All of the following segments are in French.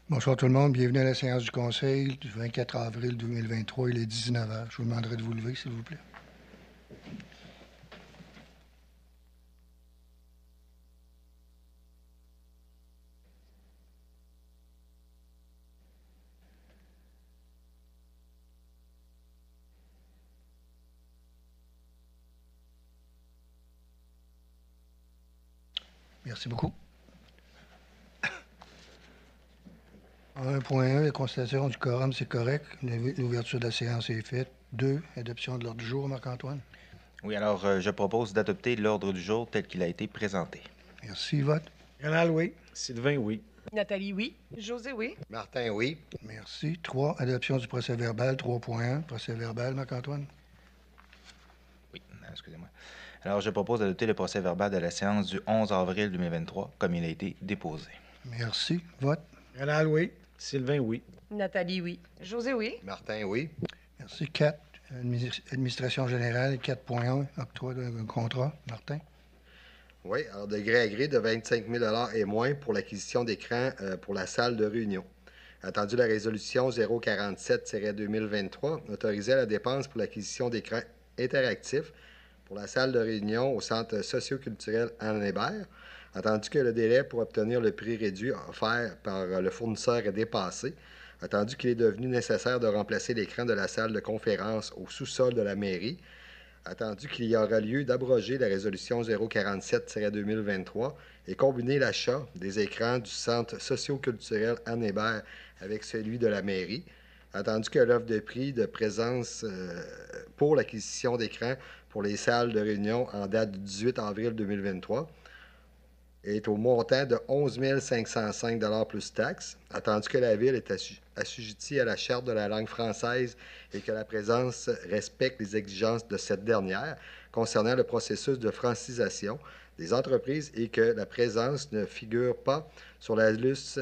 Bonsoir tout le monde. Bienvenue à la séance du Conseil du 24 avril 2023. Il est 19 heures. Je vous demanderai de vous lever, s'il vous plaît. Merci beaucoup. 1.1, la constatation du quorum, c'est correct. L'ouverture de la séance est faite. 2, adoption de l'ordre du jour, Marc-Antoine. Oui, alors je propose d'adopter l'ordre du jour tel qu'il a été présenté. Merci. Vote. Rénal, oui. Sylvain, oui. Nathalie, oui. José, oui. Martin, oui. Merci. 3, adoption du procès-verbal. 3.1, procès-verbal, Marc-Antoine. Oui, excusez-moi. Alors je propose d'adopter le procès-verbal de la séance du 11 avril 2023 comme il a été déposé. Merci. Vote. Rénal, oui. Sylvain, oui. Nathalie, oui. José, oui. Martin, oui. Merci. 4, administration générale. 4.1, octroi d'un contrat. Martin. Oui, alors de gré à gré de 25 000 et moins pour l'acquisition d'écrans pour la salle de réunion. Attendu la résolution 047-2023 autorisait la dépense pour l'acquisition d'écrans interactifs pour la salle de réunion au centre socio-culturel Anne Hébert. Attendu que le délai pour obtenir le prix réduit offert par le fournisseur est dépassé. Attendu qu'il est devenu nécessaire de remplacer l'écran de la salle de conférence au sous-sol de la mairie. Attendu qu'il y aura lieu d'abroger la résolution 047-2023 et combiner l'achat des écrans du centre socio-culturel Anne Hébert avec celui de la mairie. Attendu que l'offre de prix de présence pour l'acquisition d'écrans pour les salles de réunion en date du 18 avril 2023 est au montant de 11 505 plus taxes, attendu que la Ville est assujettie à la Charte de la langue française et que la présence respecte les exigences de cette dernière concernant le processus de francisation des entreprises et que la présence ne figure pas sur la liste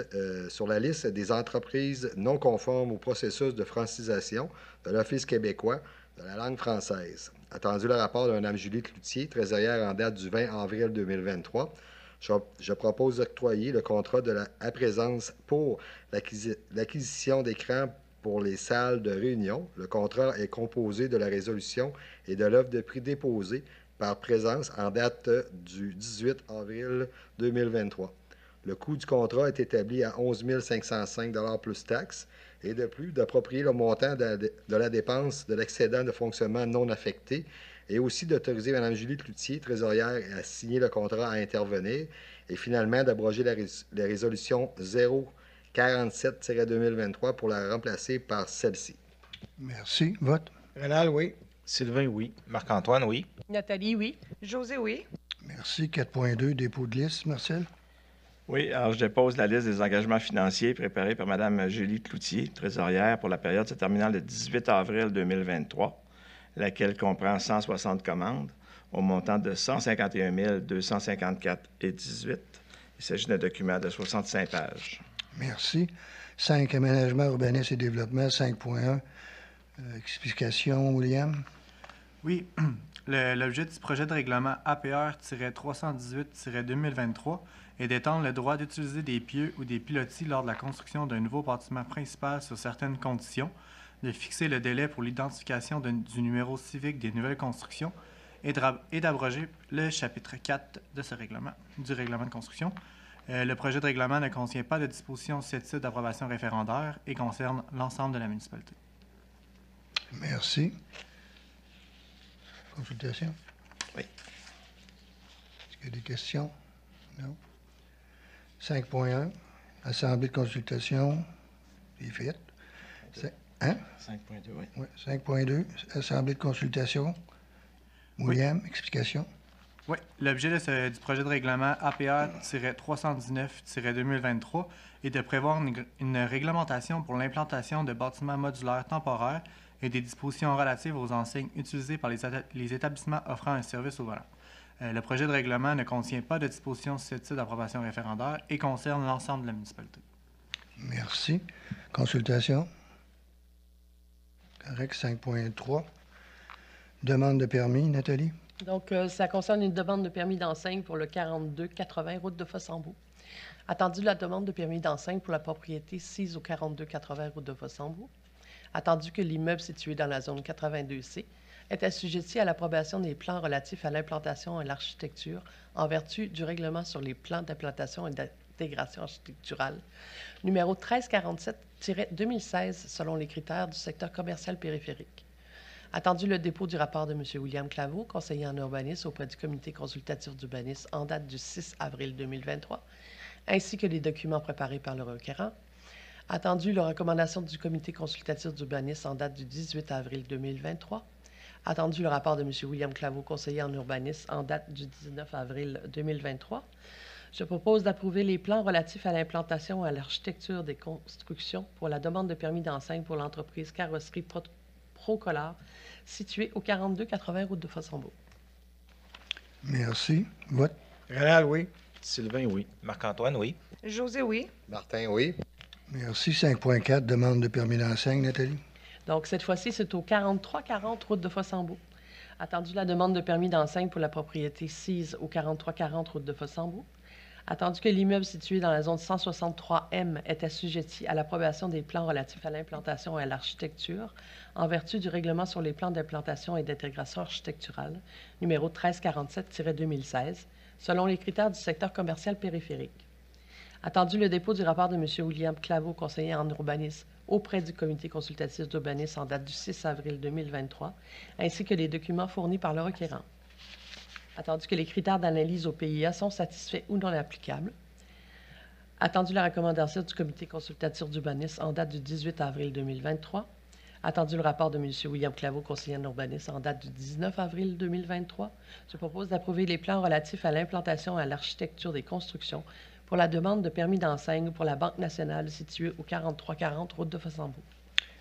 des entreprises non conformes au processus de francisation de l'Office québécois de la langue française. Attendu le rapport de Mme Julie Cloutier, trésorière en date du 20 avril 2023, je propose d'octroyer le contrat de la présence pour l'acquisition d'écrans pour les salles de réunion. Le contrat est composé de la résolution et de l'offre de prix déposée par présence en date du 18 avril 2023. Le coût du contrat est établi à 11 505 plus taxes et de plus d'approprier le montant de la dépense de l'excédent de fonctionnement non affecté et aussi d'autoriser Mme Julie Cloutier, trésorière, à signer le contrat à intervenir et finalement d'abroger la résolution 047-2023 pour la remplacer par celle-ci. Merci. Vote. Rénal, oui. Sylvain, oui. Marc-Antoine, oui. Nathalie, oui. José, oui. Merci. 4.2, dépôt de liste. Marcel. Oui, alors je dépose la liste des engagements financiers préparés par Mme Julie Cloutier, trésorière, pour la période se terminant le 18 avril 2023, laquelle comprend 160 commandes au montant de 151 254,18. Il s'agit d'un document de 65 pages. Merci. 5, aménagement, urbanisme et développement. 5.1, explication, William. Oui, l'objet du projet de règlement APR-318-2023 est d'étendre le droit d'utiliser des pieux ou des pilotis lors de la construction d'un nouveau bâtiment principal sur certaines conditions, de fixer le délai pour l'identification du numéro civique des nouvelles constructions et d'abroger le chapitre 4 de ce règlement, du règlement de construction. Le projet de règlement ne contient pas de dispositions susceptibles d'approbation référendaire et concerne l'ensemble de la municipalité. Merci. Consultation? Oui. Est-ce qu'il y a des questions? Non. 5.1, assemblée de consultation, est faite. Hein? 5.2, oui. Oui. 5.2, assemblée de consultation. William, explication? Oui, l'objet du projet de règlement APR-319-2023 est de prévoir une réglementation pour l'implantation de bâtiments modulaires temporaires et des dispositions relatives aux enseignes utilisées par les établissements offrant un service au volant. Le projet de règlement ne contient pas de dispositions susceptibles d'approbation référendaire et concerne l'ensemble de la municipalité. Merci. Consultation? Correct. 5.3. Demande de permis, Nathalie? Donc, ça concerne une demande de permis d'enseigne pour le 4280 route de Fossambeau. Attendu la demande de permis d'enseigne pour la propriété 6 au 4280 route de Fossambeau. Attendu que l'immeuble situé dans la zone 82C est assujetti à l'approbation des plans relatifs à l'implantation et l'architecture en vertu du règlement sur les plans d'implantation et d'intégration architecturale numéro 1347-2016 selon les critères du secteur commercial périphérique. Attendu le dépôt du rapport de M. William Claveau, conseiller en urbanisme auprès du comité consultatif d'urbanisme en date du 6 avril 2023, ainsi que les documents préparés par le requérant. Attendu les recommandations du comité consultatif d'urbanisme en date du 18 avril 2023. Attendu le rapport de M. William Claveau, conseiller en urbanisme en date du 19 avril 2023. Je propose d'approuver les plans relatifs à l'implantation et à l'architecture des constructions pour la demande de permis d'enseigne pour l'entreprise Carrosserie Procolor, située au 4280 route de Fossambeau. Merci. Vote. Rénal, oui. Sylvain, oui. Marc-Antoine, oui. José, oui. Martin, oui. Merci. 5.4, demande de permis d'enseigne, Nathalie. Donc, cette fois-ci, c'est au 4340 route de Fossambeau. Attendu la demande de permis d'enseigne pour la propriété 6 au 4340 route de Fossambeau. Attendu que l'immeuble situé dans la zone 163M est assujetti à l'approbation des plans relatifs à l'implantation et à l'architecture en vertu du règlement sur les plans d'implantation et d'intégration architecturale numéro 1347-2016 selon les critères du secteur commercial périphérique. Attendu le dépôt du rapport de M. William Claveau, conseiller en urbanisme, auprès du comité consultatif d'urbanisme en date du 6 avril 2023, ainsi que les documents fournis par le requérant. Attendu que les critères d'analyse au PIA sont satisfaits ou non applicables. Attendu la recommandation du comité consultatif d'urbanisme en date du 18 avril 2023. Attendu le rapport de M. William Claveau, conseiller en urbanisme, en date du 19 avril 2023. Je propose d'approuver les plans relatifs à l'implantation et à l'architecture des constructions pour la demande de permis d'enseigne pour la Banque nationale située au 4340 route de Fossambeau.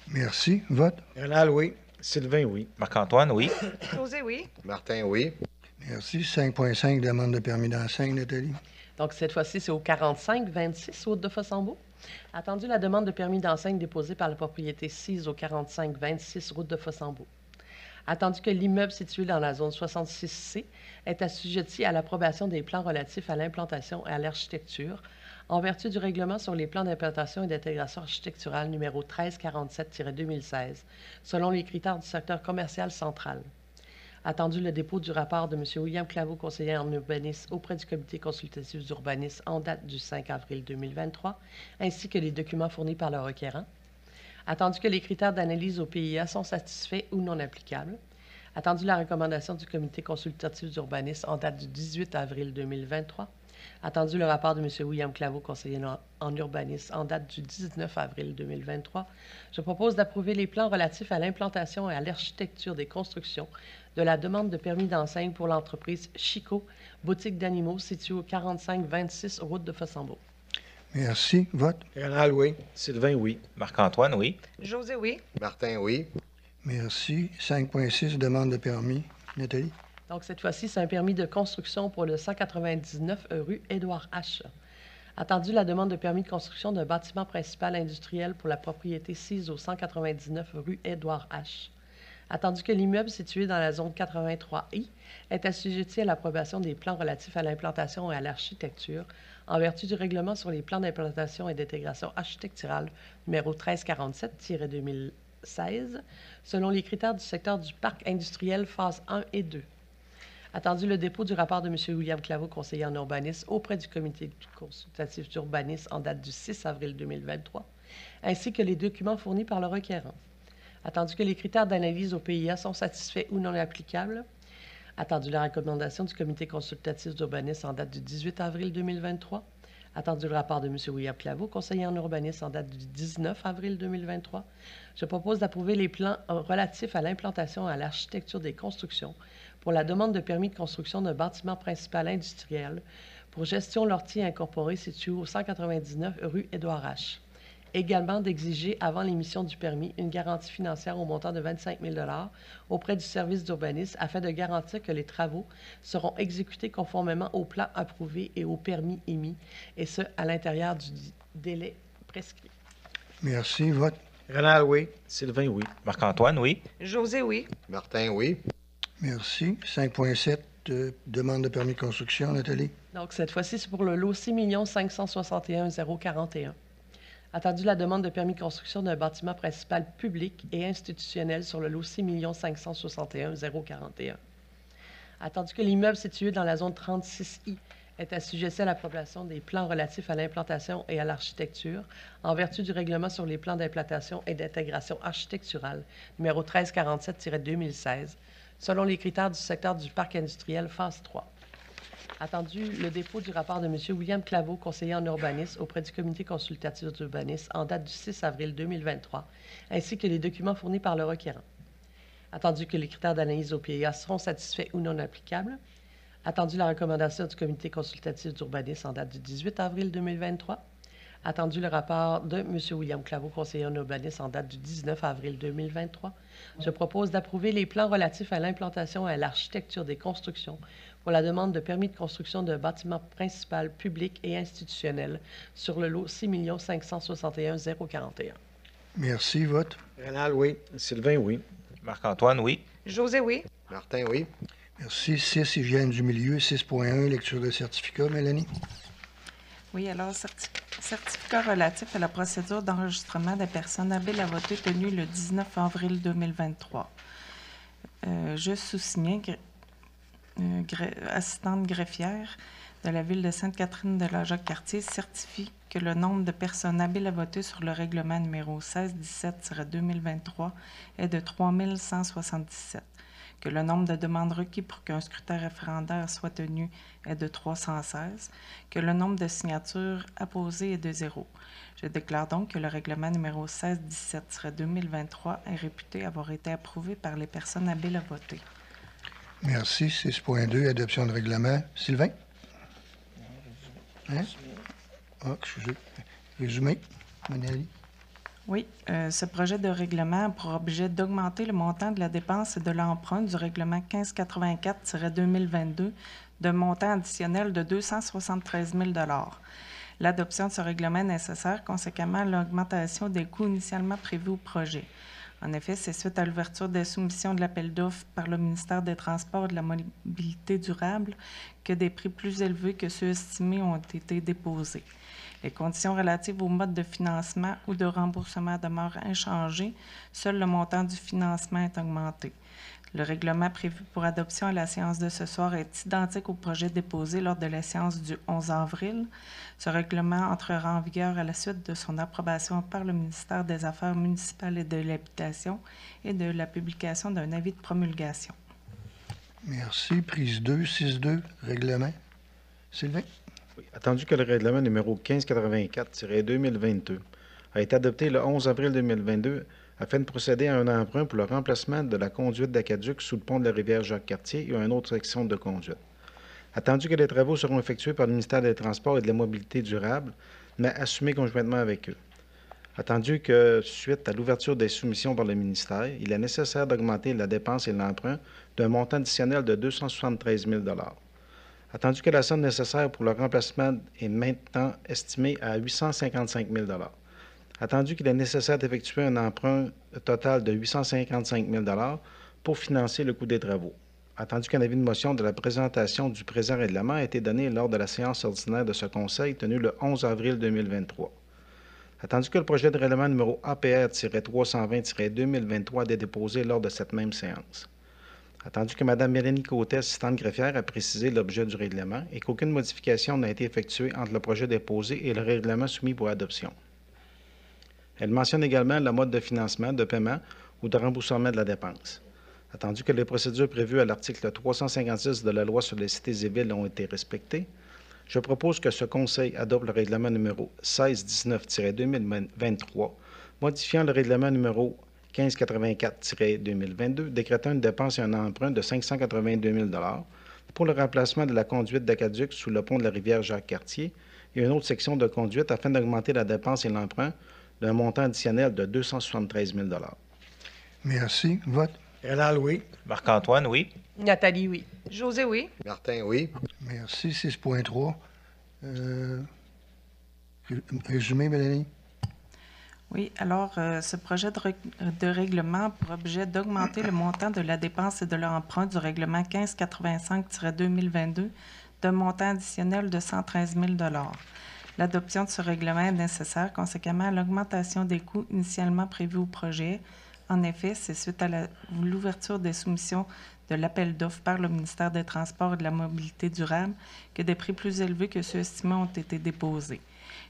Merci. Vote. Rénal, oui. Sylvain, oui. Marc-Antoine, oui. José, oui. Martin, oui. Merci. 5.5, demande de permis d'enseigne, Nathalie. Donc, cette fois-ci, c'est au 4526 route de Fossambeau. Attendu la demande de permis d'enseigne déposée par la propriété 6 au 4526 route de Fossambeau. Attendu que l'immeuble situé dans la zone 66C est assujetti à l'approbation des plans relatifs à l'implantation et à l'architecture en vertu du règlement sur les plans d'implantation et d'intégration architecturale numéro 1347-2016 selon les critères du secteur commercial central. Attendu le dépôt du rapport de M. William Claveau, conseiller en urbanisme auprès du comité consultatif d'urbanisme en date du 5 avril 2023, ainsi que les documents fournis par le requérant. Attendu que les critères d'analyse au PIA sont satisfaits ou non applicables. Attendu la recommandation du comité consultatif d'urbanisme en date du 18 avril 2023. Attendu le rapport de M. William Claveau, conseiller en urbanisme, en date du 19 avril 2023. Je propose d'approuver les plans relatifs à l'implantation et à l'architecture des constructions de la demande de permis d'enseigne pour l'entreprise Chico, boutique d'animaux située au 4526 route de Fossambeau. Merci. Vote. Rénal, oui. Sylvain, oui. Marc-Antoine, oui. José, oui. Martin, oui. Merci. 5.6, demande de permis, Nathalie. Donc, cette fois-ci, c'est un permis de construction pour le 199 rue Édouard H. Attendu la demande de permis de construction d'un bâtiment principal industriel pour la propriété 6 au 199 rue Édouard H. Attendu que l'immeuble situé dans la zone 83I est assujetti à l'approbation des plans relatifs à l'implantation et à l'architecture en vertu du règlement sur les plans d'implantation et d'intégration architecturale numéro 1347-2016 selon les critères du secteur du parc industriel phase 1 et 2. Attendu le dépôt du rapport de M. William Claveau, conseiller en urbanisme, auprès du comité consultatif d'urbanisme en date du 6 avril 2023, ainsi que les documents fournis par le requérant. Attendu que les critères d'analyse au PIA sont satisfaits ou non applicables. Attendu la recommandation du comité consultatif d'urbanisme en date du 18 avril 2023. Attendu le rapport de M. William Claveau, conseiller en urbanisme en date du 19 avril 2023. Je propose d'approuver les plans relatifs à l'implantation et à l'architecture des constructions pour la demande de permis de construction d'un bâtiment principal industriel pour gestion Lortie incorporée situé au 199 rue Édouard H. Également d'exiger, avant l'émission du permis, une garantie financière au montant de 25 000 $ auprès du service d'urbanisme afin de garantir que les travaux seront exécutés conformément au plan approuvé et au permis émis, et ce, à l'intérieur du délai prescrit. Merci. Vote. Rénal, oui. Sylvain, oui. Marc-Antoine, oui. José, oui. Martin, oui. Merci. 5.7, demande de permis de construction, Nathalie. Donc, cette fois-ci, c'est pour le lot 6 561 041. Attendu la demande de permis de construction d'un bâtiment principal public et institutionnel sur le lot 6 561 041. Attendu que l'immeuble situé dans la zone 36I est assujetti à l'approbation des plans relatifs à l'implantation et à l'architecture en vertu du règlement sur les plans d'implantation et d'intégration architecturale numéro 1347-2016, selon les critères du secteur du parc industriel phase 3. Attendu le dépôt du rapport de M. William Claveau, conseiller en urbanisme, auprès du comité consultatif d'urbanisme en date du 6 avril 2023, ainsi que les documents fournis par le requérant. Attendu que les critères d'analyse OPIA seront satisfaits ou non applicables. Attendu la recommandation du comité consultatif d'urbanisme en date du 18 avril 2023. Attendu le rapport de M. William Claveau, conseiller en urbanisme en date du 19 avril 2023. Je propose d'approuver les plans relatifs à l'implantation et à l'architecture des constructions pour la demande de permis de construction d'un bâtiment principal public et institutionnel sur le lot 6 561 041. Merci. Vote. Rénal, oui. Sylvain, oui. Marc-Antoine, oui. José, oui. Martin, oui. Merci. 6, hygiène du milieu. 6.1, lecture de certificat. Mélanie. Oui, alors, certificat relatif à la procédure d'enregistrement des personnes habiles à voter tenue le 19 avril 2023. Je sous-signais, assistante greffière de la ville de Sainte-Catherine de la Jacques-Cartier, certifie que le nombre de personnes habiles à voter sur le règlement numéro 1617-2023 est de 3177, que le nombre de demandes requis pour qu'un scrutin référendaire soit tenu est de 316, que le nombre de signatures apposées est de 0. Je déclare donc que le règlement numéro 1617-2023 est réputé avoir été approuvé par les personnes habiles à voter. Merci. 6.2, adoption de règlement. Sylvain? Hein? Ah, excusez. Résumé. Mélanie. Oui, ce projet de règlement a pour objet d'augmenter le montant de la dépense et de l'emprunt du règlement 1584-2022 d'un montant additionnel de 273 000 $. L'adoption de ce règlement est nécessaire conséquemment à l'augmentation des coûts initialement prévus au projet. En effet, c'est suite à l'ouverture des soumissions de l'appel d'offres par le ministère des Transports et de la Mobilité durable que des prix plus élevés que ceux estimés ont été déposés. Les conditions relatives au mode de financement ou de remboursement demeurent inchangées. Seul le montant du financement est augmenté. Le règlement prévu pour adoption à la séance de ce soir est identique au projet déposé lors de la séance du 11 avril. Ce règlement entrera en vigueur à la suite de son approbation par le ministère des Affaires municipales et de l'Habitation et de la publication d'un avis de promulgation. Merci. Prise 2, 6.2, règlement. Sylvain? Oui. Attendu que le règlement numéro 1584-2022 a été adopté le 11 avril 2022 afin de procéder à un emprunt pour le remplacement de la conduite d'Aqueduc sous le pont de la rivière Jacques-Cartier et une autre section de conduite. Attendu que les travaux seront effectués par le ministère des Transports et de la Mobilité durable, mais assumés conjointement avec eux. Attendu que, suite à l'ouverture des soumissions par le ministère, il est nécessaire d'augmenter la dépense et l'emprunt d'un montant additionnel de 273 000 $. Attendu que la somme nécessaire pour le remplacement est maintenant estimée à 855 000 $. Attendu qu'il est nécessaire d'effectuer un emprunt total de 855 000 $ pour financer le coût des travaux. Attendu qu'un avis de motion de la présentation du présent règlement a été donné lors de la séance ordinaire de ce Conseil tenue le 11 avril 2023. Attendu que le projet de règlement numéro APR-320-2023 est déposé lors de cette même séance. Attendu que Mme Mélanie Côté, assistante greffière, a précisé l'objet du règlement et qu'aucune modification n'a été effectuée entre le projet déposé et le règlement soumis pour adoption. Elle mentionne également le mode de financement, de paiement ou de remboursement de la dépense. Attendu que les procédures prévues à l'article 356 de la Loi sur les cités et villes ont été respectées, je propose que ce Conseil adopte le règlement numéro 1619-2023, modifiant le règlement numéro 1584-2022, décrétant une dépense et un emprunt de 582 000 $ pour le remplacement de la conduite d'Aqueduc sous le pont de la rivière Jacques-Cartier et une autre section de conduite afin d'augmenter la dépense et l'emprunt d'un montant additionnel de 273 000 $. Merci. Vote. Rénal, oui. Marc-Antoine, oui. Nathalie, oui. José, oui. Martin, oui. Merci. 6.3. Résumé, Mélanie? Oui, alors ce projet de règlement a pour objet d'augmenter le montant de la dépense et de l'emprunt du règlement 1585-2022 d'un montant additionnel de 113 000 $. L'adoption de ce règlement est nécessaire conséquemment à l'augmentation des coûts initialement prévus au projet. En effet, c'est suite à l'ouverture des soumissions de l'appel d'offres par le ministère des Transports et de la Mobilité durable que des prix plus élevés que ceux estimés ont été déposés.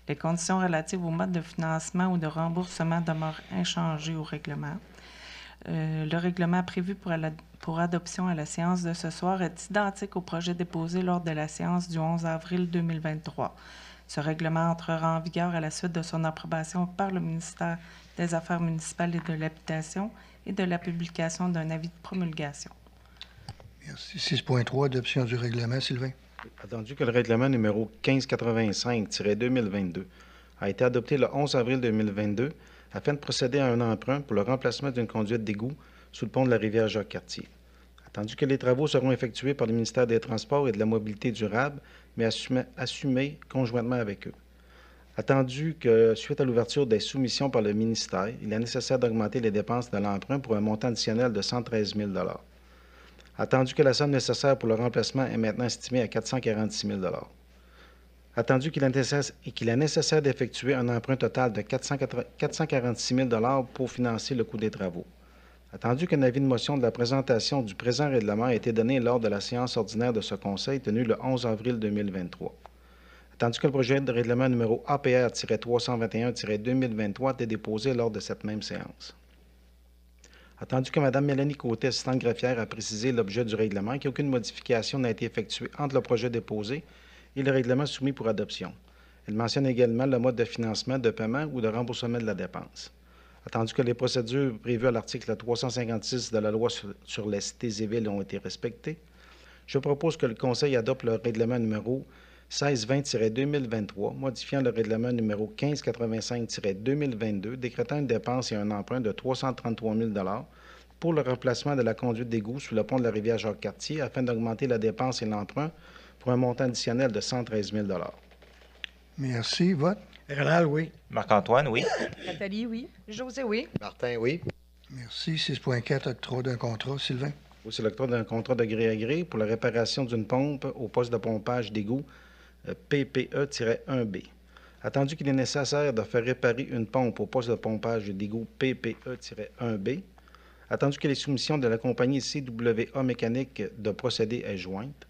Les conditions relatives au mode de financement ou de remboursement demeurent inchangées au règlement. Le règlement prévu pour adoption à la séance de ce soir est identique au projet déposé lors de la séance du 11 avril 2023. Ce règlement entrera en vigueur à la suite de son approbation par le ministère des Affaires municipales et de l'Habitation et de la publication d'un avis de promulgation. Merci. 6.3, adoption du règlement. Sylvain. Attendu que le règlement numéro 1585-2022 a été adopté le 11 avril 2022 afin de procéder à un emprunt pour le remplacement d'une conduite d'égout sous le pont de la rivière Jacques-Cartier. Attendu que les travaux seront effectués par le ministère des Transports et de la Mobilité durable, mais assumés conjointement avec eux. Attendu que, suite à l'ouverture des soumissions par le ministère, il est nécessaire d'augmenter les dépenses de l'emprunt pour un montant additionnel de 113 000 $. Attendu que la somme nécessaire pour le remplacement est maintenant estimée à 446 000 $. Attendu qu'il est nécessaire d'effectuer un emprunt total de 446 000 $ pour financer le coût des travaux. Attendu qu'un avis de motion de la présentation du présent règlement a été donné lors de la séance ordinaire de ce Conseil tenue le 11 avril 2023. Attendu que le projet de règlement numéro APR-321-2023 a été déposé lors de cette même séance. Attendu que Mme Mélanie Côté, assistante greffière, a précisé l'objet du règlement et qu'aucune modification n'a été effectuée entre le projet déposé et le règlement soumis pour adoption. Elle mentionne également le mode de financement, de paiement ou de remboursement de la dépense. Attendu que les procédures prévues à l'article 356 de la loi sur les cités et villes ont été respectées, je propose que le Conseil adopte le règlement numéro 1620-2023, modifiant le règlement numéro 1585-2022, décrétant une dépense et un emprunt de 333 000 $ pour le remplacement de la conduite d'égout sous le pont de la rivière Jacques-Cartier afin d'augmenter la dépense et l'emprunt pour un montant additionnel de 113 000 $. Merci. Vote. Rénal, oui. Marc-Antoine, oui. Nathalie, oui. José, oui. Martin, oui. Merci. 6.4, octroi d'un contrat. Sylvain. C'est l'octroi d'un contrat de gré à gré pour la réparation d'une pompe au poste de pompage d'égout PPE-1B. Attendu qu'il est nécessaire de faire réparer une pompe au poste de pompage d'égout PPE-1B, attendu que les soumissions de la compagnie CWA Mécanique de procédé est jointe,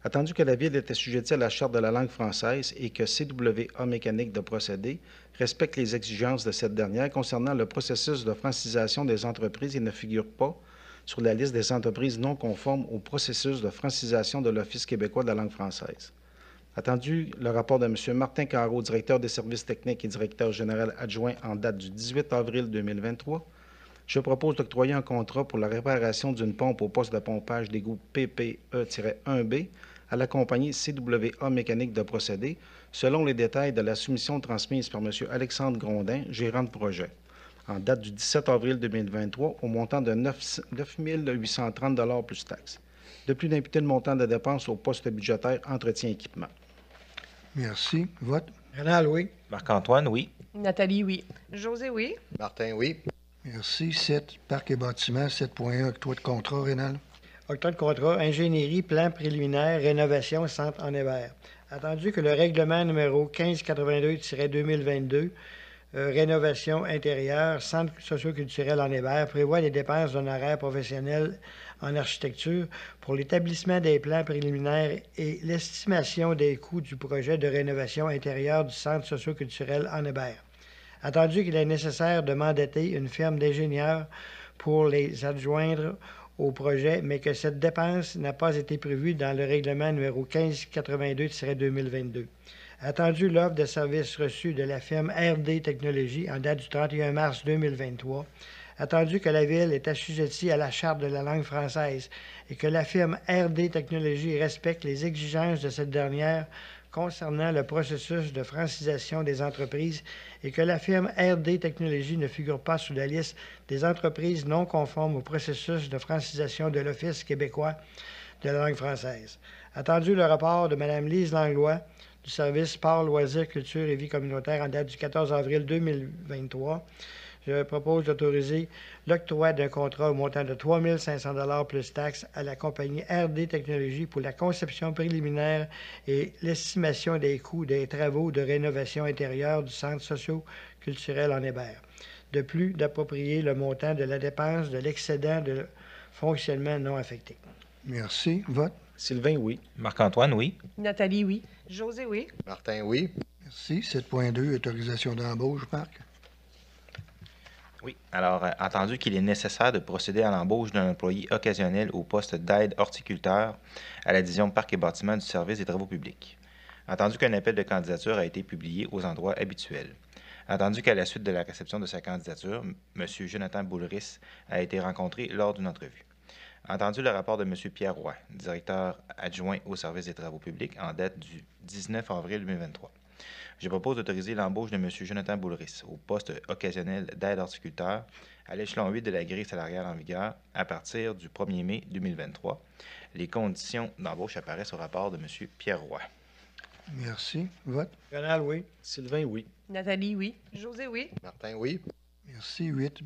attendu que la Ville est assujettie à la Charte de la langue française et que CWA Mécanique de procédé respecte les exigences de cette dernière concernant le processus de francisation des entreprises et ne figure pas sur la liste des entreprises non conformes au processus de francisation de l'Office québécois de la langue française. Attendu le rapport de M. Martin Carreau, directeur des services techniques et directeur général adjoint en date du 18 avril 2023, je propose d'octroyer un contrat pour la réparation d'une pompe au poste de pompage d'égout PPE-1B à la compagnie CWA Mécanique de procédé, selon les détails de la soumission transmise par M. Alexandre Grondin, gérant de projet, en date du 17 avril 2023, au montant de 9 830 $ plus taxes. De plus d'imputer le montant de dépenses au poste budgétaire entretien équipement. Merci. Vote. Rénal, oui. Marc-Antoine, oui. Nathalie, oui. José, oui. Martin, oui. Merci. 7, parc et bâtiments. 7.1, octroi de contrat. Rénal. Octroi de contrat, ingénierie, plan préliminaire, rénovation, centre en Hébert. Attendu que le règlement numéro 1582-2022, rénovation intérieure, centre socioculturel en Hébert, prévoit les dépenses d'honoraires professionnels en architecture pour l'établissement des plans préliminaires et l'estimation des coûts du projet de rénovation intérieure du centre socioculturel en Hébert. Attendu qu'il est nécessaire de mandater une firme d'ingénieurs pour les adjoindre au projet, mais que cette dépense n'a pas été prévue dans le règlement numéro 1582-2022. Attendu l'offre de services reçue de la firme RD Technologies en date du 31 mars 2023, attendu que la Ville est assujettie à la Charte de la langue française et que la firme RD Technologies respecte les exigences de cette dernière concernant le processus de francisation des entreprises et que la firme RD Technologies ne figure pas sous la liste des entreprises non conformes au processus de francisation de l'Office québécois de la langue française. Attendu le rapport de Mme Lise Langlois du service Sport, Loisirs, Culture et Vie communautaire en date du 14 avril 2023, je propose d'autoriser l'octroi d'un contrat au montant de 3 500 $ plus taxes à la compagnie RD Technologies pour la conception préliminaire et l'estimation des coûts des travaux de rénovation intérieure du centre socio-culturel en Hébert. De plus, d'approprier le montant de la dépense de l'excédent de fonctionnement non affecté. Merci. Vote. Sylvain, oui. Marc-Antoine, oui. Nathalie, oui. José, oui. Martin, oui. Merci. 7.2, autorisation d'embauche, Marc. Oui. Alors, entendu qu'il est nécessaire de procéder à l'embauche d'un employé occasionnel au poste d'aide horticulteur à la division Parcs et bâtiments du service des travaux publics. Entendu qu'un appel de candidature a été publié aux endroits habituels. Entendu qu'à la suite de la réception de sa candidature, M. Jonathan Boulris a été rencontré lors d'une entrevue. Entendu le rapport de M. Pierre Roy, directeur adjoint au service des travaux publics, en date du 19 avril 2023. Je propose d'autoriser l'embauche de M. Jonathan Boulris au poste occasionnel d'aide horticulteur à l'échelon 8 de la grille salariale en vigueur à partir du 1er mai 2023. Les conditions d'embauche apparaissent au rapport de M. Pierre Roy. Merci. Vote. Rénal, oui. Sylvain, oui. Nathalie, oui. José, oui. Martin, oui. Merci. 8,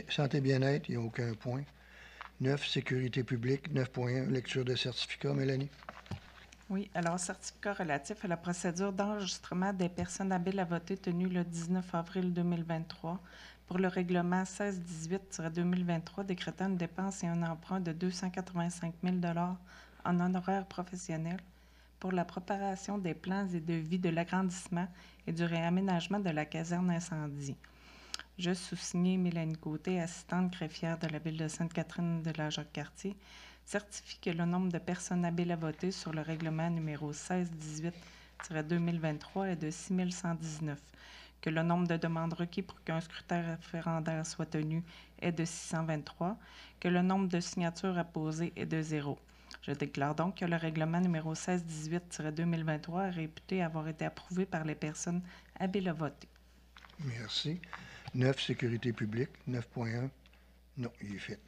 santé bien-être, il n'y a aucun point. 9, sécurité publique. 9.1, lecture de certificat. Mélanie. Oui, alors certificat relatif à la procédure d'enregistrement des personnes habiles à voter tenue le 19 avril 2023 pour le règlement 1618-2023 décrétant une dépense et un emprunt de 285 000 $ en honoraires professionnels pour la préparation des plans et devis de l'agrandissement et du réaménagement de la caserne incendie. Je sous-signée Mélanie Côté, assistante greffière de la ville de Sainte-Catherine de la Jacques-Cartier, certifie que le nombre de personnes habiles à voter sur le règlement numéro 1618-2023 est de 6 119, que le nombre de demandes requis pour qu'un scrutin référendaire soit tenu est de 623, que le nombre de signatures apposées est de 0. Je déclare donc que le règlement numéro 1618-2023 est réputé avoir été approuvé par les personnes habiles à voter. Merci. 9, sécurité publique. 9.1, non, il est fait.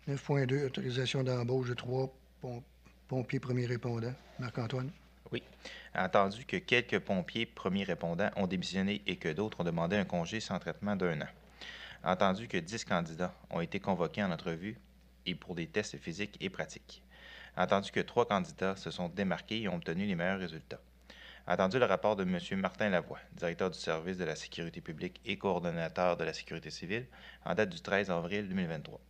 9.2, autorisation d'embauche de 3 pompiers premiers répondants. Marc-Antoine. Oui. Entendu que quelques pompiers premiers répondants ont démissionné et que d'autres ont demandé un congé sans traitement d'1 an. Entendu que 10 candidats ont été convoqués en entrevue et pour des tests physiques et pratiques. Entendu que 3 candidats se sont démarqués et ont obtenu les meilleurs résultats. Entendu le rapport de M. Martin Lavoie, directeur du service de la sécurité publique et coordonnateur de la sécurité civile, en date du 13 avril 2023.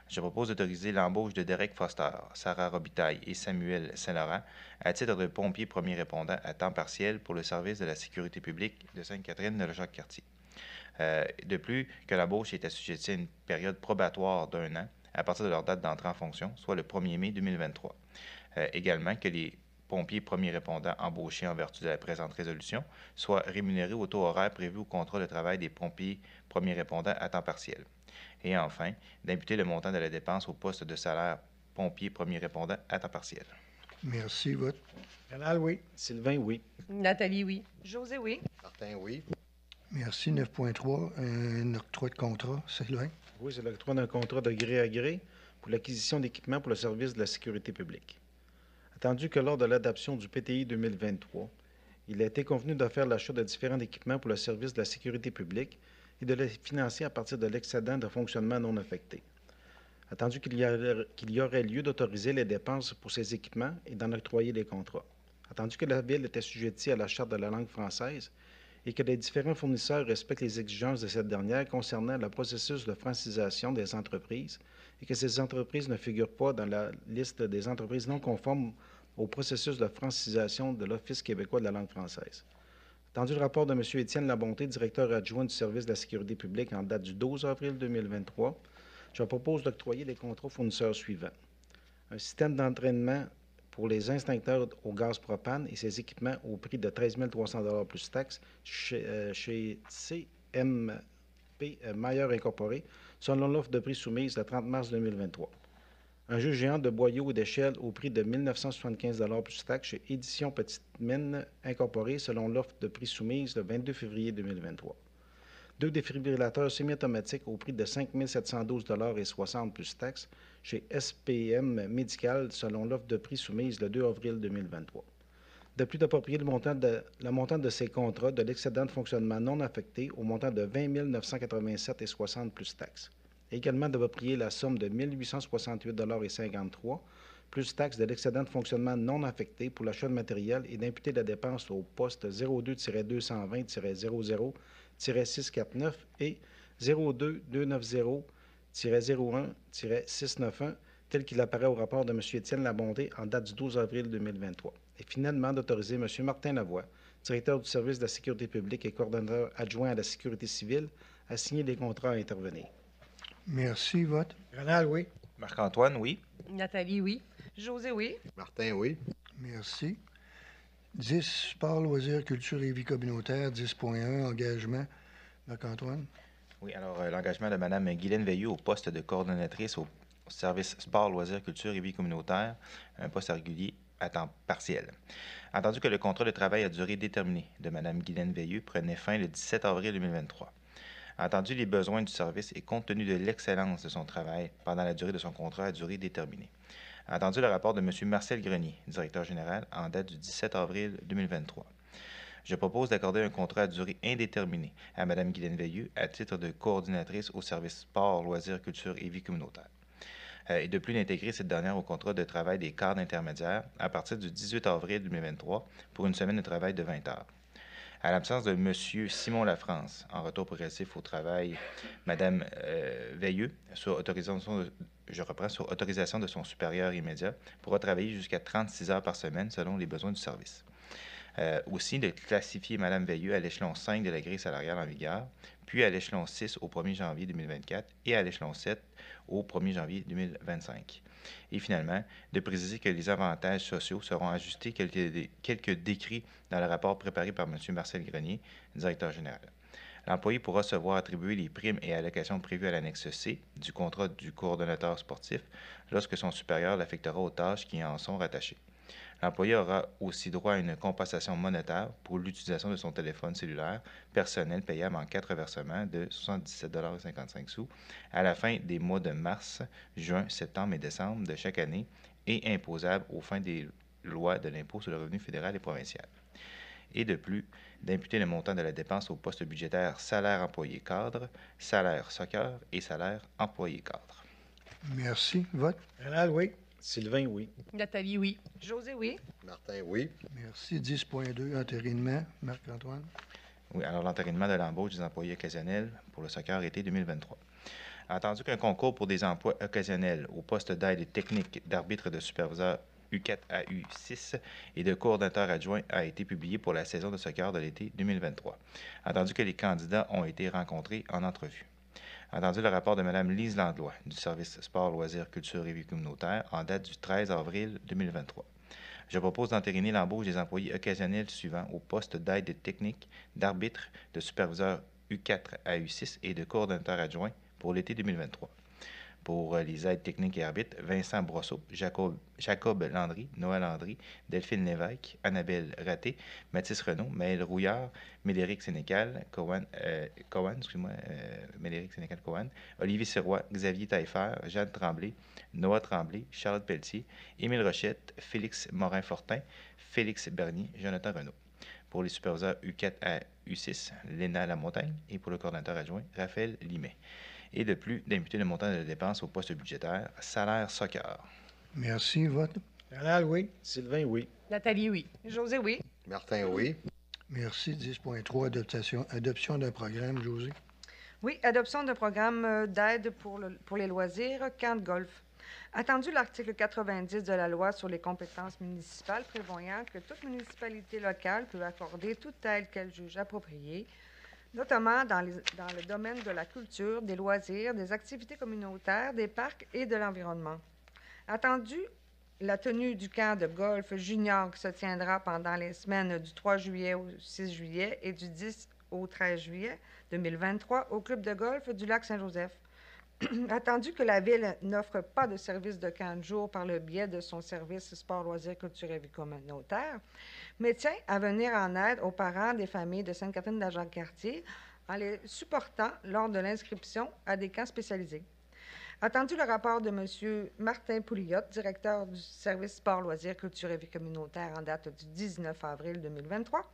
Je propose d'autoriser l'embauche de Derek Foster, Sarah Robitaille et Samuel Saint-Laurent à titre de pompiers premiers répondants à temps partiel pour le service de la sécurité publique de Sainte-Catherine de la Jacques-Cartier. De plus, que l'embauche est assujettie à une période probatoire d'1 an à partir de leur date d'entrée en fonction, soit le 1er mai 2023. Également, que les pompiers premiers répondants embauchés en vertu de la présente résolution soient rémunérés au taux horaire prévu au contrat de travail des pompiers premiers répondants à temps partiel. Et enfin, d'imputer le montant de la dépense au poste de salaire pompier premier répondant à temps partiel. Merci. Vote. Rénal, oui. Sylvain, oui. Nathalie, oui. José, oui. Martin, oui. Merci. 9.3, un octroi de contrat. Sylvain. Oui, c'est l'octroi d'un contrat de gré à gré pour l'acquisition d'équipements pour le service de la sécurité publique. Attendu que lors de l'adoption du PTI 2023, il a été convenu de faire l'achat de différents équipements pour le service de la sécurité publique et de les financer à partir de l'excédent de fonctionnement non affecté. Attendu qu'il y aurait lieu d'autoriser les dépenses pour ces équipements et d'en octroyer les contrats. Attendu que la Ville était assujettie à la Charte de la langue française et que les différents fournisseurs respectent les exigences de cette dernière concernant le processus de francisation des entreprises et que ces entreprises ne figurent pas dans la liste des entreprises non conformes au processus de francisation de l'Office québécois de la langue française. Attendu le rapport de M. Étienne Labonté, directeur adjoint du service de la sécurité publique en date du 12 avril 2023, je propose d'octroyer les contrats fournisseurs suivants. Un système d'entraînement pour les instincteurs au gaz propane et ses équipements au prix de 13 300 $ plus taxes chez CMP Mailleur Incorporé, selon l'offre de prix soumise le 30 mars 2023. Un jeu géant de boyaux et d'échelles au prix de 1 975 $ plus taxes chez Édition Petite Mine Incorporée, selon l'offre de prix soumise le 22 février 2023. 2 défibrillateurs semi-automatiques au prix de 5 712,60 plus taxes chez SPM Médical selon l'offre de prix soumise le 2 avril 2023. De plus, d'approprier le montant de ces contrats de l'excédent de fonctionnement non affecté au montant de 20 987,60 plus taxes. Également d'approprier la somme de 1 868,53 plus taxes de l'excédent de fonctionnement non affecté pour l'achat de matériel et d'imputer la dépense au poste 02-220-00-649 et 02-290-01-691 tel qu'il apparaît au rapport de M. Étienne Labonté en date du 12 avril 2023. Et finalement, d'autoriser M. Martin Lavoie, directeur du service de la sécurité publique et coordonnateur adjoint à la sécurité civile, à signer les contrats à intervenir. Merci. Vote. Ronald, oui. Marc-Antoine, oui. Nathalie, oui. José, oui. Martin, oui. Merci. 10, sport, loisirs, culture et vie communautaire. 10.1, engagement. Marc-Antoine. Oui, alors l'engagement de Mme Guylaine Veilleux au poste de coordonnatrice au service sport, loisirs, culture et vie communautaire, un poste régulier à temps partiel. Entendu que le contrat de travail à durée déterminée de Mme Guylaine Veilleux prenait fin le 17 avril 2023. Entendu les besoins du service et compte tenu de l'excellence de son travail pendant la durée de son contrat à durée déterminée. Entendu le rapport de M. Marcel Grenier, directeur général, en date du 17 avril 2023. Je propose d'accorder un contrat à durée indéterminée à Mme Guylaine Veilleux à titre de coordinatrice au service sport, loisirs, culture et vie communautaire. Et de plus d'intégrer cette dernière au contrat de travail des cadres intermédiaires à partir du 18 avril 2023 pour une semaine de travail de 20 heures. À l'absence de M. Simon Lafrance, en retour progressif au travail, Mme Veilleux, sur autorisation de son supérieur immédiat, pourra travailler jusqu'à 36 heures par semaine selon les besoins du service. Aussi, de classifier Mme Veilleux à l'échelon 5 de la grille salariale en vigueur, puis à l'échelon 6 au 1er janvier 2024 et à l'échelon 7 au 1er janvier 2025. Et finalement, de préciser que les avantages sociaux seront ajustés quelques décrits dans le rapport préparé par M. Marcel Grenier, directeur général. L'employé pourra se voir attribuer les primes et allocations prévues à l'annexe C du contrat du coordonnateur sportif lorsque son supérieur l'affectera aux tâches qui en sont rattachées. L'employé aura aussi droit à une compensation monétaire pour l'utilisation de son téléphone cellulaire personnel payable en 4 versements de 77,55 à la fin des mois de mars, juin, septembre et décembre de chaque année et imposable aux fins des lois de l'impôt sur le revenu fédéral et provincial. Et de plus, d'imputer le montant de la dépense au poste budgétaire salaire employé cadre, salaire soccer et salaire employé cadre. Merci. Vote. Ronald, oui. Sylvain, oui. Nathalie, oui. José, oui. Martin, oui. Merci. 10.2, entérinement. Marc-Antoine. Oui, alors l'entérinement de l'embauche des employés occasionnels pour le soccer été 2023. Entendu qu'un concours pour des emplois occasionnels au poste d'aide technique d'arbitre de superviseur U4 à U6 et de coordonnateur adjoint a été publié pour la saison de soccer de l'été 2023. Entendu que les candidats ont été rencontrés en entrevue. Entendu le rapport de Mme Lise Landlois du service sport, loisirs, culture et vie communautaire en date du 13 avril 2023. Je propose d'entériner l'embauche des employés occasionnels suivants au poste d'aide technique, d'arbitre, de superviseur U4 à U6 et de coordonnateur adjoint pour l'été 2023. Pour les aides techniques et arbitres, Vincent Brosseau, Jacob Landry, Noël Landry, Delphine Lévesque, Annabelle Raté, Mathis Renaud, Maël Rouillard, Médéric Sénécal, Médéric Sénécal Cohen, Olivier Sirois, Xavier Taillefer, Jeanne Tremblay, Noah Tremblay, Charlotte Pelletier, Émile Rochette, Félix Morin-Fortin, Félix Bernier, Jonathan Renaud. Pour les superviseurs U4 à U6, Léna Lamontagne et pour le coordonnateur adjoint, Raphaël Limet. Et de plus, d'imputer le montant de la dépense au poste budgétaire salaire soccer. Merci. Vote. Ronald, oui. Sylvain, oui. Nathalie, oui. José, oui. Martin, oui. Merci. 10.3, adoption d'un programme. José. Oui, adoption d'un programme d'aide pour les loisirs, camp de golf. Attendu l'article 90 de la loi sur les compétences municipales prévoyant que toute municipalité locale peut accorder toute aide qu'elle juge appropriée, notamment dans le domaine de la culture, des loisirs, des activités communautaires, des parcs et de l'environnement. Attendu la tenue du camp de golf junior qui se tiendra pendant les semaines du 3 juillet au 6 juillet et du 10 au 13 juillet 2023 au club de golf du lac Saint-Joseph. Attendu que la Ville n'offre pas de service de camp de jour par le biais de son service sport, loisirs, culture et vie communautaire, mais tient à venir en aide aux parents des familles de Sainte-Catherine-de-la-Jacques-Cartier en les supportant lors de l'inscription à des camps spécialisés. Attendu le rapport de M. Martin Pouliot, directeur du service sport, loisirs, culture et vie communautaire en date du 19 avril 2023,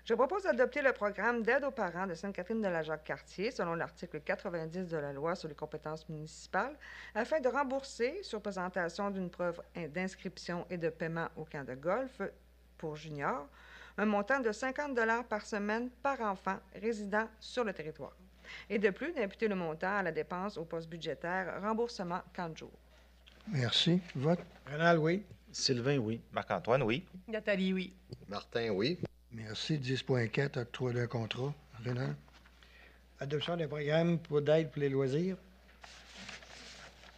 je propose d'adopter le programme d'aide aux parents de Sainte-Catherine de la Jacques-Cartier selon l'article 90 de la loi sur les compétences municipales afin de rembourser, sur présentation d'une preuve d'inscription et de paiement au camp de golf pour juniors, un montant de 50 $ par semaine par enfant résidant sur le territoire. Et de plus, d'imputer le montant à la dépense au poste budgétaire remboursement camp de jour. Merci. Vote. Rénal, oui. Sylvain, oui. Marc-Antoine, oui. Nathalie, oui. Martin, oui. Merci. 10.4, octroi d'un contrat. Rénal. Adoption d'un programme d'aide pour les loisirs.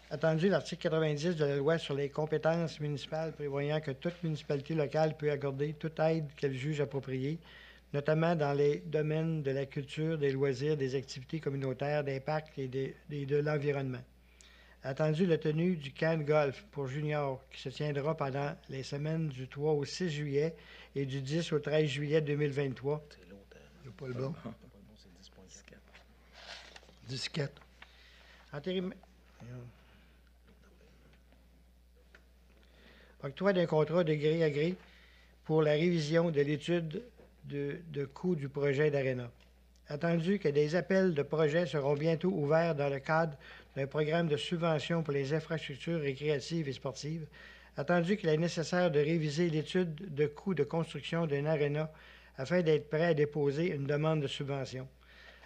Attendu l'article 90 de la loi sur les compétences municipales prévoyant que toute municipalité locale peut accorder toute aide qu'elle juge appropriée, notamment dans les domaines de la culture, des loisirs, des activités communautaires, des parcs et de l'environnement. Attendu la tenue du camp de golf pour juniors qui se tiendra pendant les semaines du 3 au 6 juillet et du 10 au 13 juillet 2023. Il n'y a pas le bon. 10.4. Intérim... Octroi d'un contrat de gré à gré pour la révision de l'étude de coût du projet d'Arena. Attendu que des appels de projets seront bientôt ouverts dans le cadre d'un programme de subvention pour les infrastructures récréatives et sportives, attendu qu'il est nécessaire de réviser l'étude de coût de construction d'un aréna afin d'être prêt à déposer une demande de subvention.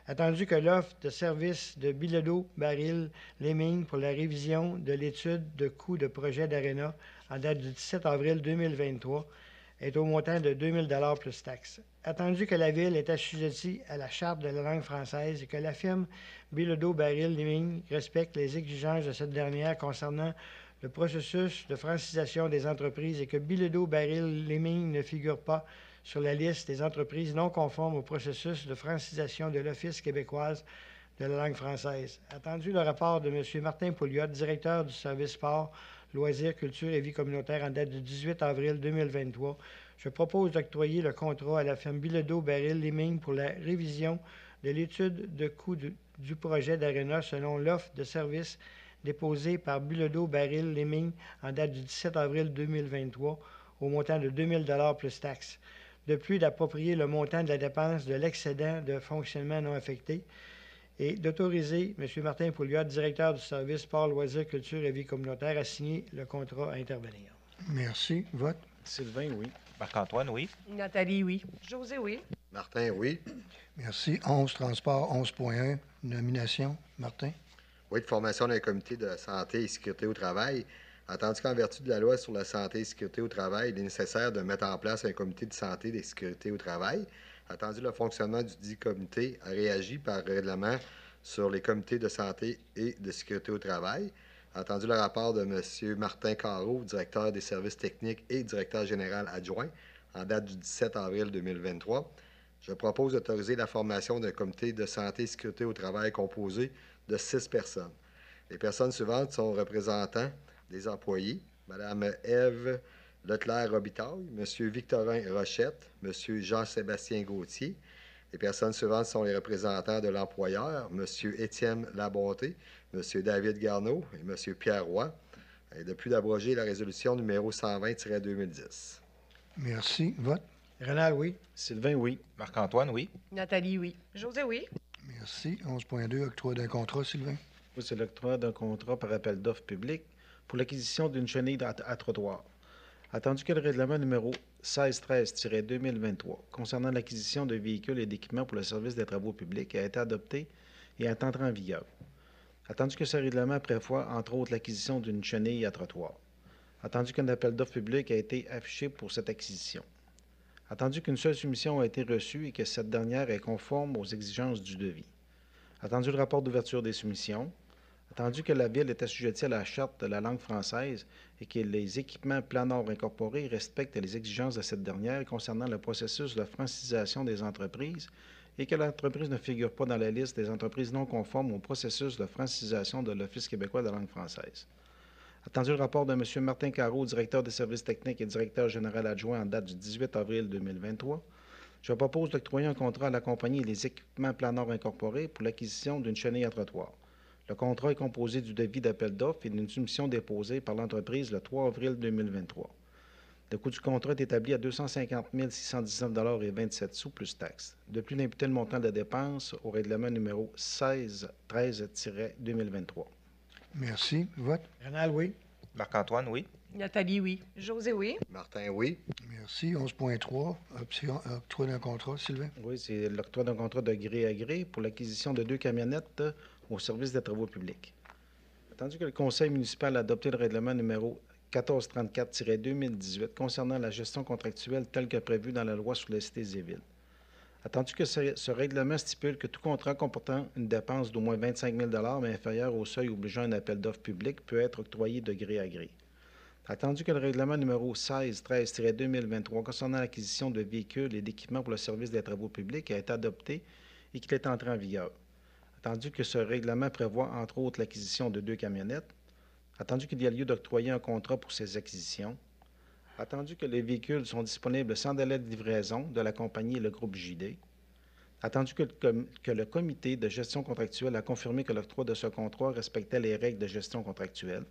Attendu que l'offre de service de Bilodeau Baril Léming pour la révision de l'étude de coût de projet d'Arena en date du 17 avril 2023 est au montant de 2 000 $ plus taxes. Attendu que la Ville est assujettie à la Charte de la langue française et que la firme Bilodeau Baril Léming respecte les exigences de cette dernière concernant le processus de francisation des entreprises et que Bilodeau Baril Léming ne figure pas sur la liste des entreprises non conformes au processus de francisation de l'Office québécoise de la langue française. Attendu le rapport de M. Martin Pouliot, directeur du service sport, loisirs, culture et vie communautaire en date du 18 avril 2023, je propose d'octroyer le contrat à la firme Bilodeau Baril Léming pour la révision de l'étude de coût du projet d'Arena selon l'offre de service déposée par Bilodeau Baril Léming en date du 17 avril 2023 au montant de 2 000 $ plus taxes. De plus, d'approprier le montant de la dépense de l'excédent de fonctionnement non affecté et d'autoriser M. Martin Pouliot, directeur du service sport, loisirs, culture et vie communautaire, à signer le contrat à intervenir. Merci. Vote. Sylvain, oui. Marc-Antoine, oui. Nathalie, oui. José, oui. Martin, oui. Merci. 11, transport. 11.1, nomination. Martin. Oui, de formation d'un comité de santé et sécurité au travail. Attendu qu'en vertu de la loi sur la santé et sécurité au travail, il est nécessaire de mettre en place un comité de santé et de sécurité au travail. Attendu le fonctionnement du dit comité a réagi par règlement sur les comités de santé et de sécurité au travail. Attendu le rapport de M. Martin Carreau, directeur des services techniques et directeur général adjoint, en date du 17 avril 2023, je propose d'autoriser la formation d'un comité de santé et sécurité au travail composé de 6 personnes. Les personnes suivantes sont représentants des employés, Mme Ève Leclerc-Robitaille, M. Victorin Rochette, M. Jean-Sébastien Gauthier. Les personnes suivantes sont les représentants de l'employeur, M. Étienne Labonté, M. David Garneau et M. Pierre Roy, et de plus d'abroger la résolution numéro 120-2010. Merci. Vote. Rénal, oui. Sylvain, oui. Marc-Antoine, oui. Nathalie, oui. José, oui. Merci. 11.2, octroi d'un contrat. Sylvain. Oui, c'est l'octroi d'un contrat par appel d'offres public pour l'acquisition d'une chenille à trottoir. Attendu que le règlement numéro 1613-2023 concernant l'acquisition de véhicules et d'équipements pour le service des travaux publics a été adopté et est entré en vigueur. Attendu que ce règlement prévoit, entre autres, l'acquisition d'une chenille à trottoir. Attendu qu'un appel d'offres public a été affiché pour cette acquisition. Attendu qu'une seule soumission a été reçue et que cette dernière est conforme aux exigences du devis. Attendu le rapport d'ouverture des soumissions. Attendu que la Ville est assujettie à la Charte de la langue française et que les équipements Planor incorporés respectent les exigences de cette dernière concernant le processus de francisation des entreprises et que l'entreprise ne figure pas dans la liste des entreprises non conformes au processus de francisation de l'Office québécois de la langue française. Attendu le rapport de M. Martin Carreau, directeur des services techniques et directeur général adjoint en date du 18 avril 2023, Je propose d'octroyer un contrat à la compagnie Les Équipements Planor Incorporés pour l'acquisition d'une chenille à trottoir. Le contrat est composé du devis d'appel d'offres et d'une soumission déposée par l'entreprise le 3 avril 2023. Le coût du contrat est établi à 250 619,27 $ plus taxes. De plus, d'imputer le montant de la dépense au règlement numéro 1613-2023. Merci. Vote. Rénal, oui. Marc-Antoine, oui. Nathalie, oui. José, oui. Martin, oui. Merci. 11.3, octroi d'un contrat. Sylvain. Oui, c'est l'octroi d'un contrat de gré à gré pour l'acquisition de 2 camionnettes au service des travaux publics. Attendu que le Conseil municipal a adopté le règlement numéro 1434-2018 concernant la gestion contractuelle telle que prévue dans la loi sur les cités et villes. Attendu que ce règlement stipule que tout contrat comportant une dépense d'au moins 25 000 mais inférieure au seuil obligeant un appel d'offres public peut être octroyé de gré à gré. Attendu que le règlement numéro 1613-2023 concernant l'acquisition de véhicules et d'équipements pour le service des travaux publics a été adopté et qu'il est entré en vigueur. Attendu que ce règlement prévoit entre autres l'acquisition de 2 camionnettes. Attendu qu'il y a lieu d'octroyer un contrat pour ces acquisitions. Attendu que les véhicules sont disponibles sans délai de livraison de la compagnie et le groupe JD. Attendu que le comité de gestion contractuelle a confirmé que l'octroi de ce contrat respectait les règles de gestion contractuelle.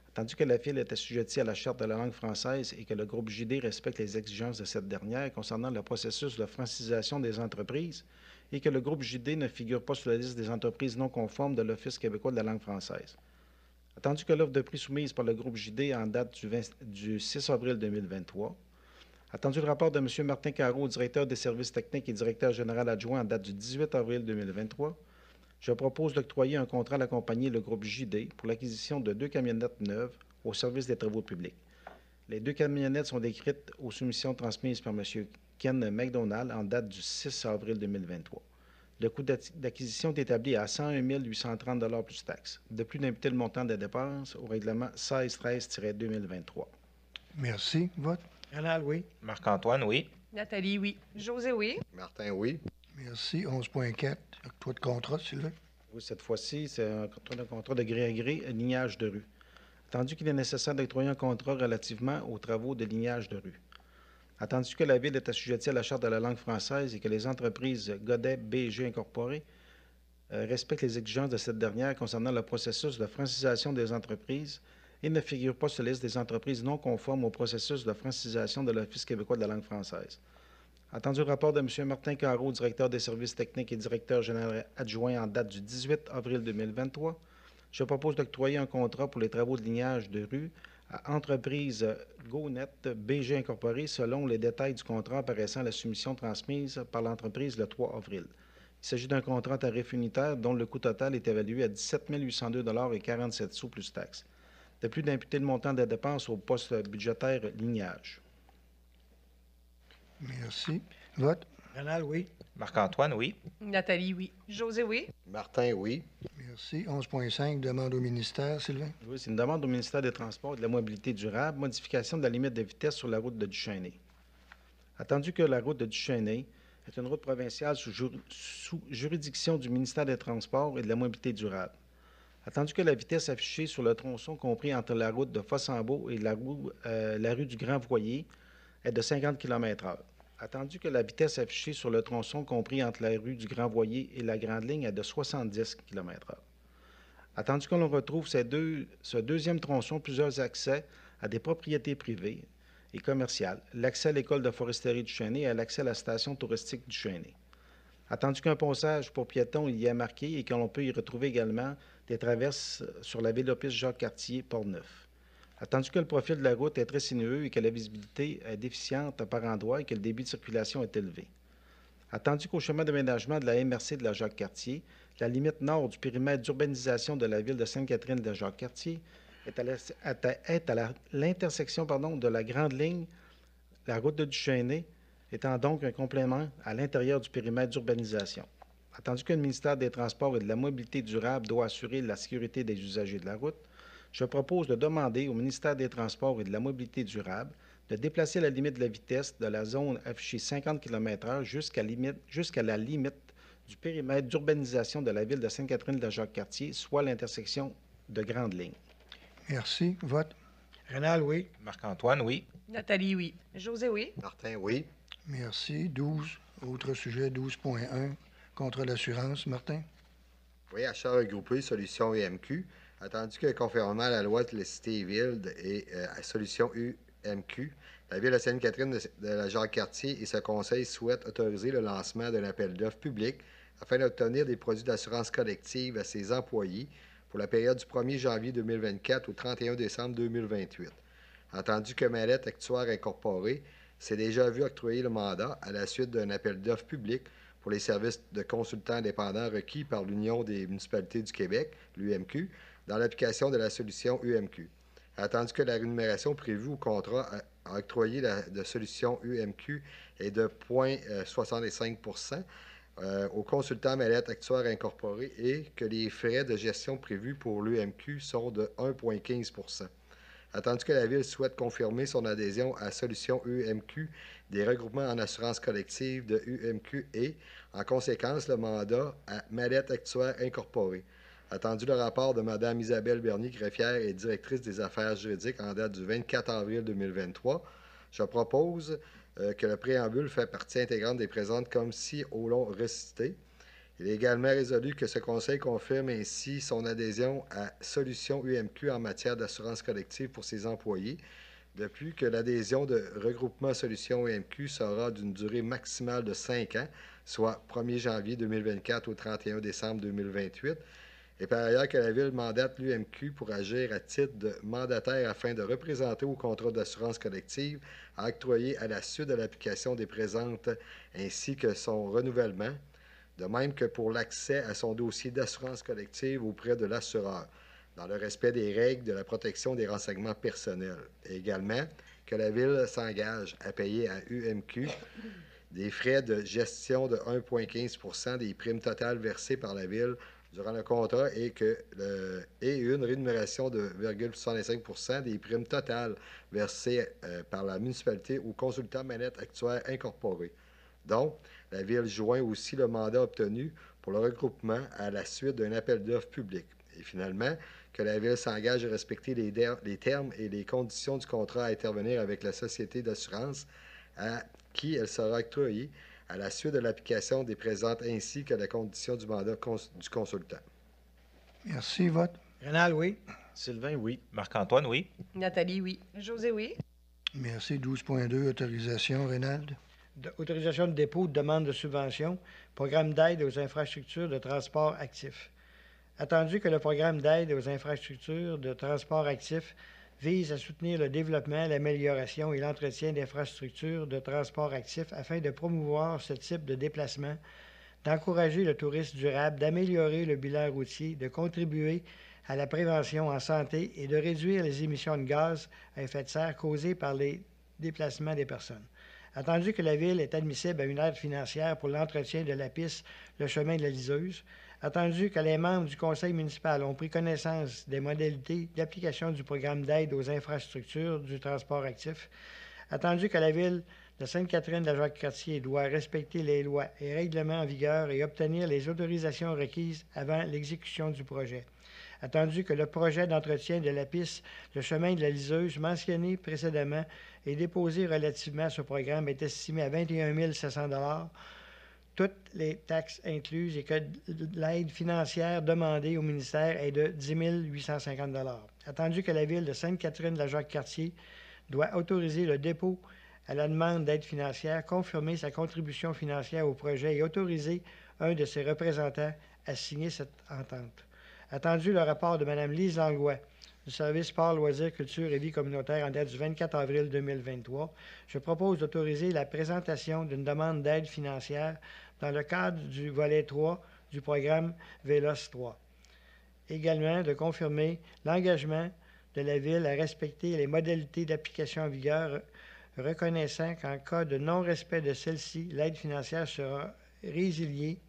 Attendu que la file est assujettie à la Charte de la langue française et que le groupe JD respecte les exigences de cette dernière concernant le processus de francisation des entreprises et que le groupe JD ne figure pas sur la liste des entreprises non conformes de l'Office québécois de la langue française. Attendu que l'offre de prix soumise par le groupe JD en date du 6 avril 2023. Attendu le rapport de M. Martin Carreau, directeur des services techniques et directeur général adjoint en date du 18 avril 2023. Je propose d'octroyer un contrat à la compagnie le groupe JD pour l'acquisition de 2 camionnettes neuves au service des travaux publics. Les 2 camionnettes sont décrites aux soumissions transmises par M. Ken McDonald en date du 6 avril 2023. Le coût d'acquisition est établi à 101 830 $ plus taxes. De plus, d'imputer le montant des dépenses au règlement 1613-2023. Merci. Vote. Rénal, oui. Marc-Antoine, oui. Nathalie, oui. José, oui. Martin, oui. Merci. 11.4, octroi de contrat. Sylvain. Oui, cette fois-ci, c'est un contrat de gré à gré, lignage de rue. Attendu qu'il est nécessaire d'octroyer un contrat relativement aux travaux de lignage de rue. Attendu que la Ville est assujettie à la Charte de la langue française et que les entreprises Godet BG Incorporées respectent les exigences de cette dernière concernant le processus de francisation des entreprises et ne figurent pas sur la liste des entreprises non conformes au processus de francisation de l'Office québécois de la langue française. Attendu le rapport de M. Martin Carreau, directeur des services techniques et directeur général adjoint en date du 18 avril 2023, je propose d'octroyer un contrat pour les travaux de lignage de rue à Entreprise GoNet BG Incorporée selon les détails du contrat apparaissant à la soumission transmise par l'entreprise le 3 avril. Il s'agit d'un contrat à tarif unitaire dont le coût total est évalué à 17 802,47 $ plus taxes. De plus, d'imputer le montant des dépenses au poste budgétaire lignage. Merci. Vote. Rénal, oui. Marc-Antoine, oui. Nathalie, oui. José, oui. Martin, oui. Merci. 11.5, demande au ministère. Sylvain. Oui, c'est une demande au ministère des Transports et de la Mobilité durable, modification de la limite de vitesse sur la route de Duchesnay. Attendu que la route de Duchesnay est une route provinciale sous juridiction du ministère des Transports et de la Mobilité durable. Attendu que la vitesse affichée sur le tronçon compris entre la route de Fossambeau et la rue du Grand-Voyer est de 50 km/h. Attendu que la vitesse affichée sur le tronçon compris entre la rue du Grand-Voyer et la Grande Ligne est de 70 km/h. Attendu que l'on retrouve ce deuxième tronçon plusieurs accès à des propriétés privées et commerciales, l'accès à l'école de foresterie du Chêné et à l'accès à la station touristique du Chêné. Attendu qu'un passage pour piétons y est marqué et que l'on peut y retrouver également des traverses sur la Vélopiste Jacques-Cartier, Port-Neuf. Attendu que le profil de la route est très sinueux et que la visibilité est déficiente par endroits et que le débit de circulation est élevé. Attendu qu'au chemin d'aménagement de la MRC de la Jacques-Cartier, la limite nord du périmètre d'urbanisation de la ville de Sainte-Catherine de Jacques-Cartier est à l'intersection de la Grande Ligne, la route de Duchesnay, étant donc un complément à l'intérieur du périmètre d'urbanisation. Attendu que le ministère des Transports et de la Mobilité durable doit assurer la sécurité des usagers de la route, je propose de demander au ministère des Transports et de la Mobilité durable de déplacer la limite de la vitesse de la zone affichée 50 km/h jusqu'à la limite du périmètre d'urbanisation de la ville de Sainte-Catherine de Jacques-Cartier, soit l'intersection de Grande Ligne. Merci. Vote. Rénal, oui. Marc-Antoine, oui. Nathalie, oui. José, oui. Martin, oui. Merci. 12, autre sujet, 12.1, contre l'assurance. Martin? Oui, achat regroupé, solution UMQ. Attendu que, conformément à la loi de la Cité et Ville et à solution UMQ, la Ville de Sainte-Catherine de la Jacques-Cartier et ce conseil souhaitent autoriser le lancement d'un appel d'offres public afin d'obtenir des produits d'assurance collective à ses employés pour la période du 1er janvier 2024 au 31 décembre 2028. Entendu que Mallette Actuaire Incorporée s'est déjà vu octroyer le mandat à la suite d'un appel d'offres public pour les services de consultants indépendants requis par l'Union des municipalités du Québec, l'UMQ, dans l'application de la solution UMQ. Attendu que la rémunération prévue au contrat à octroyer de solution UMQ est de 0,65 aux consultants Mallette Actuaire Incorporée et que les frais de gestion prévus pour l'UMQ sont de 1,15 Attendu que la Ville souhaite confirmer son adhésion à Solution UMQ des regroupements en assurance collective de UMQ et, en conséquence, le mandat à Mallette Actuaire Incorporée. Attendu le rapport de Mme Isabelle Bernier, greffière et directrice des affaires juridiques en date du 24 avril 2023, je propose que le préambule fait partie intégrante des présentes comme si au long recité. Il est également résolu que ce Conseil confirme ainsi son adhésion à Solution UMQ en matière d'assurance collective pour ses employés, depuis que l'adhésion de regroupement Solution UMQ sera d'une durée maximale de 5 ans, soit 1er janvier 2024 au 31 décembre 2028, et par ailleurs que la Ville mandate l'UMQ pour agir à titre de mandataire afin de représenter au contrat d'assurance collective à octroyer à la suite de l'application des présentes ainsi que son renouvellement, de même que pour l'accès à son dossier d'assurance collective auprès de l'assureur, dans le respect des règles de la protection des renseignements personnels. Et également, que la Ville s'engage à payer à UMQ des frais de gestion de 1,15 des primes totales versées par la Ville durant le contrat et une rémunération de 0,65 des primes totales versées par la municipalité aux consultants Mallette Actuaire Incorporée. Donc, la Ville joint aussi le mandat obtenu pour le regroupement à la suite d'un appel d'offres public. Et finalement, que la Ville s'engage à respecter les termes et les conditions du contrat à intervenir avec la société d'assurance à qui elle sera octroyée à la suite de l'application des présentes ainsi que la condition du mandat du consultant. Merci. Vote. Rénal, oui. Sylvain, oui. Marc-Antoine, oui. Nathalie, oui. José, oui. Merci. 12.2, autorisation. Rénald? Autorisation de dépôt de demande de subvention, programme d'aide aux infrastructures de transport actif. Attendu que le programme d'aide aux infrastructures de transport actif vise à soutenir le développement, l'amélioration et l'entretien d'infrastructures de transport actif afin de promouvoir ce type de déplacement, d'encourager le tourisme durable, d'améliorer le bilan routier, de contribuer à la prévention en santé et de réduire les émissions de gaz à effet de serre causées par les déplacements des personnes. Attendu que la Ville est admissible à une aide financière pour l'entretien de la piste Le Chemin de la Liseuse, attendu que les membres du conseil municipal ont pris connaissance des modalités d'application du programme d'aide aux infrastructures du transport actif, attendu que la Ville de Sainte-Catherine de la Jacques-Cartier doit respecter les lois et règlements en vigueur et obtenir les autorisations requises avant l'exécution du projet, attendu que le projet d'entretien de la piste Le Chemin de la Liseuse mentionné précédemment et déposé relativement à ce programme est estimé à 21 700 $, toutes les taxes incluses, et que l'aide financière demandée au ministère est de 10 850 $. Attendu que la Ville de Sainte-Catherine de la Jacques-Cartier doit autoriser le dépôt à la demande d'aide financière, confirmer sa contribution financière au projet et autoriser un de ses représentants à signer cette entente. Attendu le rapport de Mme Lise Langlois du service Sport, Loisirs, Culture et Vie communautaire en date du 24 avril 2023, je propose d'autoriser la présentation d'une demande d'aide financière dans le cadre du volet 3 du programme VELOS 3. Également, de confirmer l'engagement de la Ville à respecter les modalités d'application en vigueur, reconnaissant qu'en cas de non-respect de celle-ci, l'aide financière sera résiliée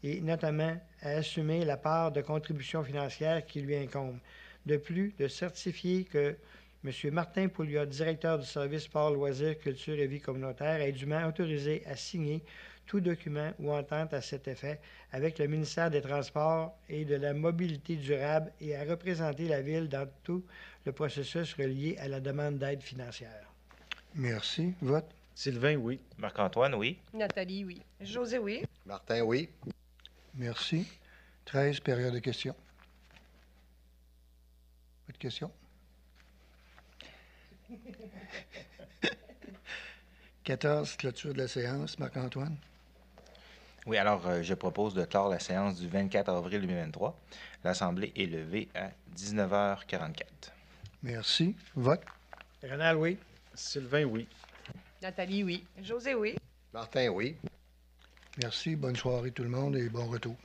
et notamment à assumer la part de contribution financière qui lui incombe. De plus, de certifier que M. Martin Pouliot, directeur du service Sport, Loisirs, Culture et Vie communautaire, est dûment autorisé à signer tout document ou entente à cet effet avec le ministère des Transports et de la Mobilité durable et à représenter la Ville dans tout le processus relié à la demande d'aide financière. Merci. Vote. Sylvain, oui. Marc-Antoine, oui. Nathalie, oui. José, oui. Martin, oui. Merci. 13, période de questions. Pas de questions? 14, clôture de la séance. Marc-Antoine? Oui, alors je propose de clore la séance du 24 avril 2023. L'Assemblée est levée à 19h44. Merci. Vote? Rénal, oui. Sylvain, oui. Nathalie, oui. José, oui. Martin, oui. Merci. Bonne soirée tout le monde et bon retour.